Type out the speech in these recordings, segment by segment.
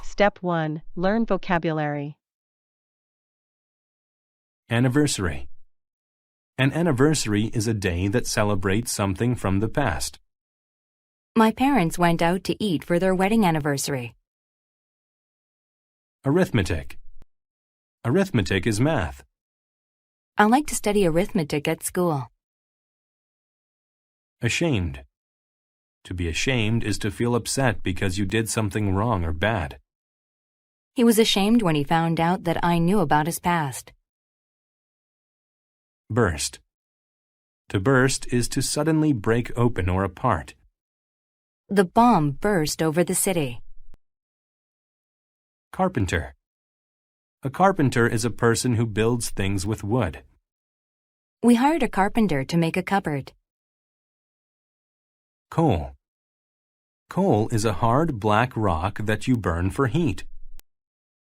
Step 1. Learn vocabulary. Anniversary. An anniversary is a day that celebrates something from the past. My parents went out to eat for their wedding anniversary. Arithmetic. Arithmetic is math. I like to study arithmetic at school. Ashamed. To be ashamed is to feel upset because you did something wrong or bad. He was ashamed when he found out that I knew about his past. Burst. To burst is to suddenly break open or apart. The bomb burst over the city. Carpenter. A carpenter is a person who builds things with wood. We hired a carpenter to make a cupboard. Coal. Coal is a hard black rock that you burn for heat.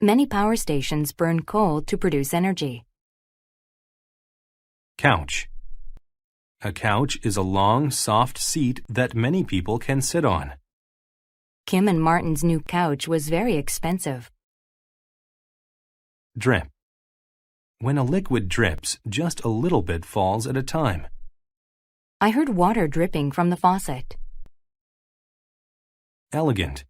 Many power stations burn coal to produce energy. Couch. A couch is a long, soft seat that many people can sit on. Kim and Martin's new couch was very expensive. Drip. When a liquid drips, just a little bit falls at a time. I heard water dripping from the faucet. Elegant.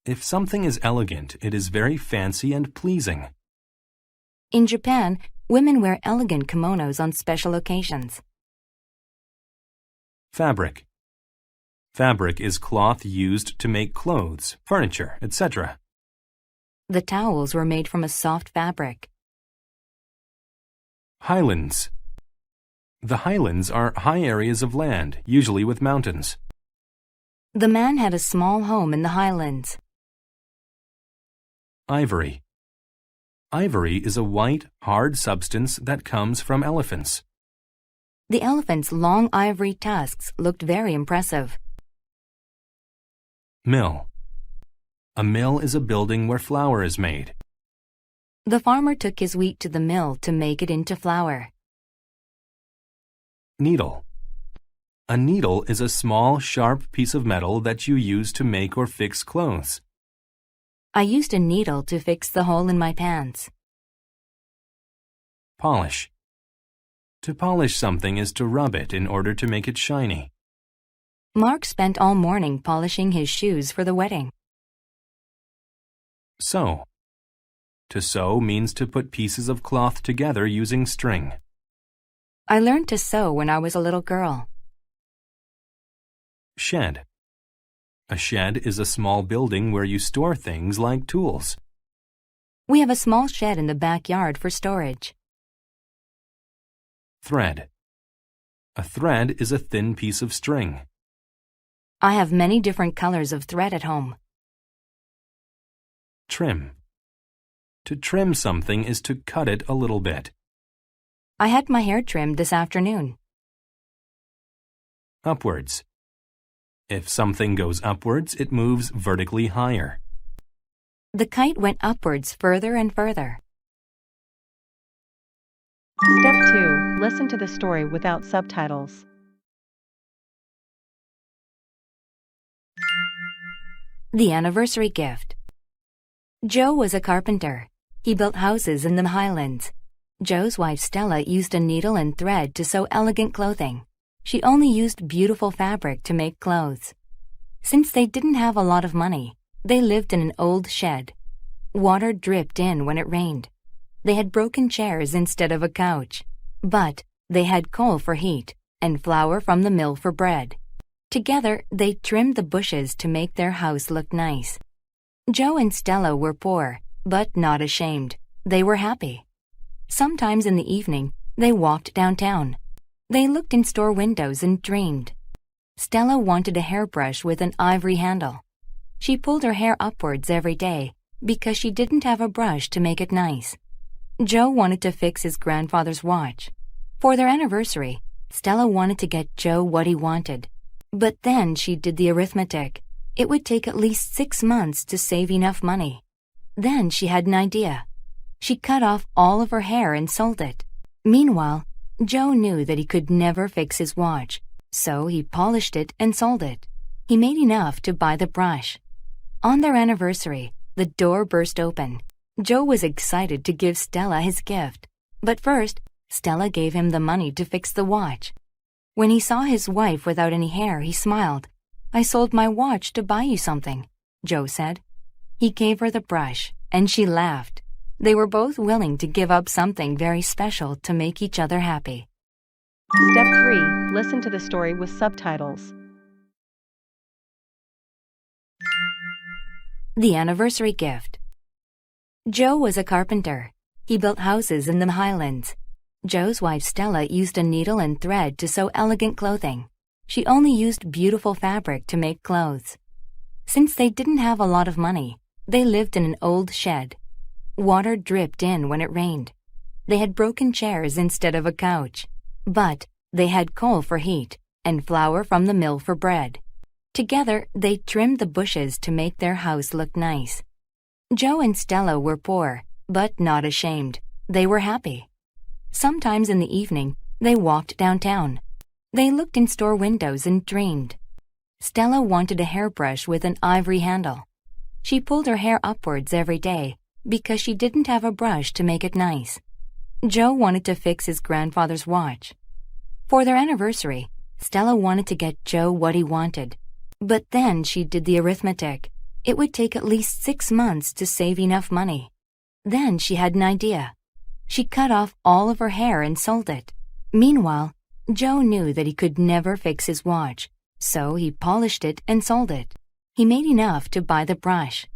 If something is elegant, it is very fancy and pleasing. In Japan, women wear elegant kimonos on special occasions. Fabric. Fabric is cloth used to make clothes, furniture, etc. The towels were made from a soft fabric. Highlands. The highlands are high areas of land, usually with mountains. The man had a small home in the highlands. Ivory. Ivory is a white, hard substance that comes from elephants. The elephant's long ivory tusks looked very impressive. Mill. A mill is a building where flour is made. The farmer took his wheat to the mill to make it into flour. Needle. A needle is a small, sharp piece of metal that you use to make or fix clothes. I used a needle to fix the hole in my pants. Polish. To polish something is to rub it in order to make it shiny. Mark spent all morning polishing his shoes for the wedding. Sew. To sew means to put pieces of cloth together using string. I learned to sew when I was a little girl. Shed. A shed is a small building where you store things like tools. We have a small shed in the backyard for storage. Thread. A thread is a thin piece of string. I have many different colors of thread at home. Trim. To trim something is to cut it a little bit. I had my hair trimmed this afternoon. Upwards. If something goes upwards, it moves vertically higher. The kite went upwards further and further. Step 2. Listen to the story without subtitles. The anniversary gift. Joe was a carpenter. He built houses in the highlands. Joe's wife Stella used a needle and thread to sew elegant clothing. She only used beautiful fabric to make clothes. Since they didn't have a lot of money, they lived in an old shed. Water dripped in when it rained. They had broken chairs instead of a couch. But they had coal for heat and flour from the mill for bread. Together, they trimmed the bushes to make their house look nice. Joe and Stella were poor, but not ashamed. They were happy. Sometimes in the evening, they walked downtown. They looked in store windows and dreamed. Stella wanted a hairbrush with an ivory handle. She pulled her hair upwards every day because she didn't have a brush to make it nice. Joe wanted to fix his grandfather's watch. For their anniversary, Stella wanted to get Joe what he wanted. But then she did the arithmetic. It would take at least 6 months to save enough money. Then she had an idea. She cut off all of her hair and sold it. Meanwhile, Joe knew that he could never fix his watch, so he polished it and sold it. He made enough to buy the brush. On their anniversary, the door burst open. Joe was excited to give Stella his gift, but first, Stella gave him the money to fix the watch. When he saw his wife without any hair, he smiled. "I sold my watch to buy you something," Joe said. He gave her the brush, and she laughed. They were both willing to give up something very special to make each other happy. Step 3. Listen to the story with subtitles. The anniversary gift. Joe was a carpenter. He built houses in the Highlands. Joe's wife Stella used a needle and thread to sew elegant clothing. She only used beautiful fabric to make clothes. Since they didn't have a lot of money, they lived in an old shed. Water dripped in when it rained. They had broken chairs instead of a couch. But they had coal for heat and flour from the mill for bread. Together, they trimmed the bushes to make their house look nice. Joe and Stella were poor, but not ashamed. They were happy. Sometimes in the evening, they walked downtown. They looked in store windows and dreamed. Stella wanted a hairbrush with an ivory handle. She pulled her hair upwards every day because she didn't have a brush to make it nice. Joe wanted to fix his grandfather's watch. For their anniversary, Stella wanted to get Joe what he wanted. But then she did the arithmetic. It would take at least 6 months to save enough money. Then she had an idea. She cut off all of her hair and sold it. Meanwhile, Joe knew that he could never fix his watch, so he polished it and sold it. He made enough to buy the brush.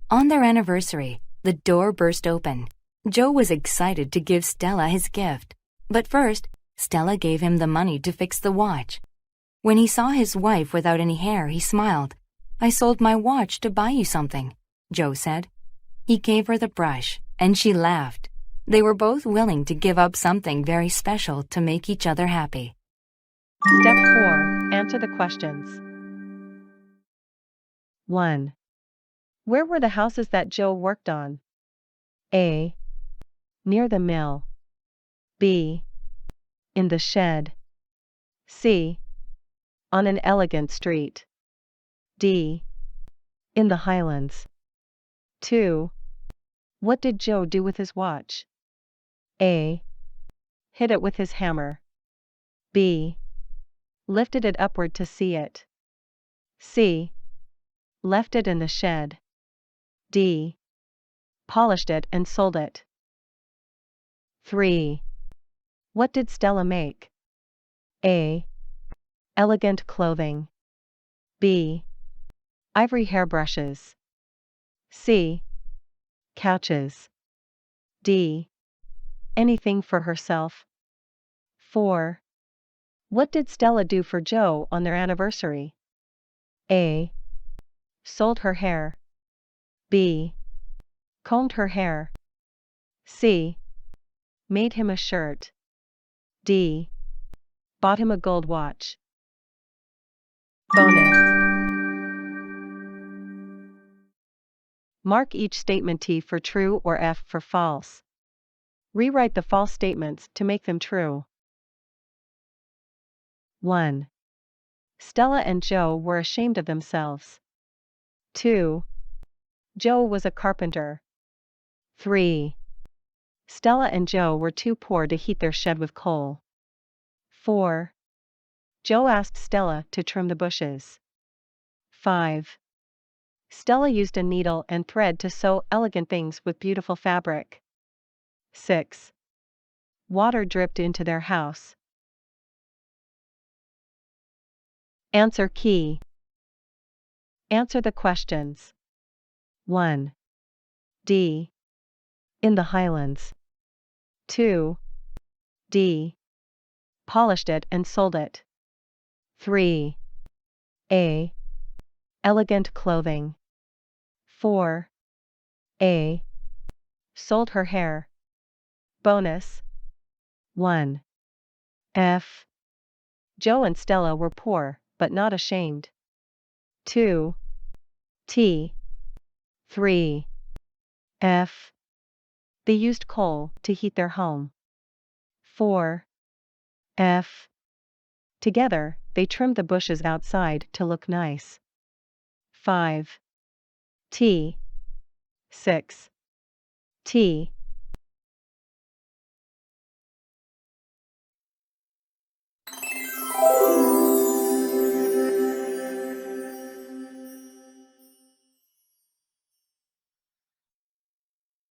On their anniversary, the door burst open. Joe was excited to give Stella his gift, but first, Stella gave him the money to fix the watch. When he saw his wife without any hair, he smiled. "I sold my watch to buy you something," Joe said. He gave her the brush, and she laughed. They were both willing to give up something very special to make each other happy. Step 4. Answer the questions. 1. Where were the houses that Joe worked on? A. Near the mill. B. In the shed. C. On an elegant street. D. In the Highlands. 2. What did Joe do with his watch? A. Hit it with his hammer. B. Lifted it upward to see it. C. Left it in the shed. D. Polished it and sold it. 3. What did Stella make? A. Elegant clothing. B. Ivory hairbrushes. C. Couches. D. Anything for herself. 4. What did Stella do for Joe on their anniversary? A. Sold her hair. B. Combed her hair. C. Made him a shirt. D. Bought him a gold watch. Bonus. Mark each statement T for true or F for false. Rewrite the false statements to make them true. 1. Stella and Joe were ashamed of themselves. 2. Joe was a carpenter. 3. Stella and Joe were too poor to heat their shed with coal. 4. Joe asked Stella to trim the bushes. 5. Stella used a needle and thread to sew elegant things with beautiful fabric. 6. Water dripped into their house. Answer key. Answer the questions. 1. D. In the Highlands. 2. D. Polished it and sold it. 3. A. Elegant clothing. 4. A. Sold her hair. Bonus. 1. F. Joe and Stella were poor, but not ashamed. 2. T. 3. F. They used coal to heat their home. 4. F. Together, they they trimmed the bushes outside to look nice. 5. T. 6. T.